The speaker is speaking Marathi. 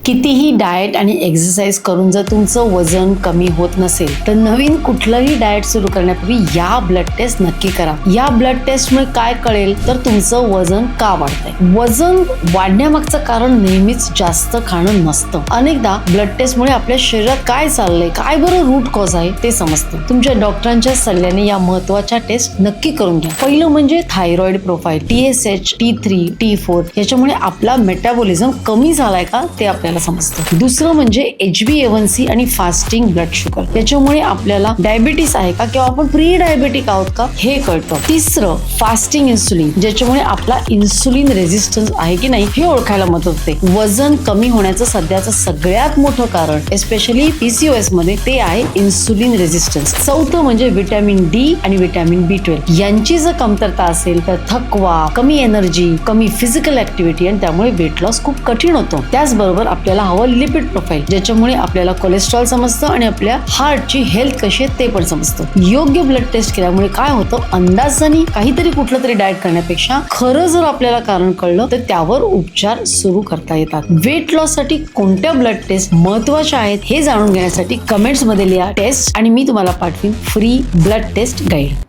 कितीही डाएट आणि एक्सरसाइज करून जर तुमचं वजन कमी होत नसेल तर नवीन कुठलंही डाएट सुरू करण्यापूर्वी या ब्लड टेस्ट नक्की करा. या ब्लड टेस्टमुळे काय कळेल तर तुमचं वजन का वाढतंय. वजन वाढण्यामागचं कारण नेहमीच जास्त खाणं नसतं. अनेकदा ब्लड टेस्टमुळे आपल्या शरीरात काय चाललंय, काय बरं रूट कॉज आहे ते समजतं. तुमच्या डॉक्टरांच्या सल्ल्याने या महत्त्वाच्या टेस्ट नक्की करून घ्या. पहिलं म्हणजे thyroid profile, TSH, T3, T4 याच्यामुळे आपला मेटाबॉलिझम कमी झालाय का ते आपल्याला समजतं. दुसरं म्हणजे HbA1c आणि फास्टिंग ब्लड शुगर, याच्यामुळे आपल्याला डायबिटीस आहे का किंवा आपण प्री डायबेटिक आहोत का हे कळतं. तिसरं फास्टिंग इन्सुलिन, ज्याच्यामुळे आपला इन्सुलिन रेझिस्टन्स आहे की नाही हे ओळखायला मदत होते. वजन कमी होण्याचं सध्याचं सगळ्यात मोठं कारण एस्पेशली PCOS मध्ये ते आहे इन्सुलिन रेझिस्टन्स. चौथं म्हणजे व्हिटॅमिन D आणि व्हिटॅमिन B12 यांची जर कमतरता असेल तर थकवा, कमी एनर्जी, कमी फिजिकल ऍक्टिव्हिटी आणि त्यामुळे वेट लॉस खूप कठीण होतो. त्याचबरोबर आपल्याला हवं लिपिड प्रोफाईल, ज्याच्यामुळे आपल्याला कोलेस्ट्रॉल समजतं आणि आपल्या हार्टची हेल्थ कशी आहे ते पण समजतं. योग्य ब्लड टेस्ट केल्यामुळे काय होतं, अंदाजाने काहीतरी कुठलं तरी डाएट करण्यापेक्षा खरं जर आपल्याला कारण कळलं तर त्यावर उपचार सुरू करता येतात. वेट लॉस साठी कोणत्या ब्लड टेस्ट महत्वाच्या आहेत हे जाणून घेण्यासाठी कमेंट्स मध्ये लिहा टेस्ट आणि मी तुम्हाला पाठवीन फ्री ब्लड टेस्ट गाईड.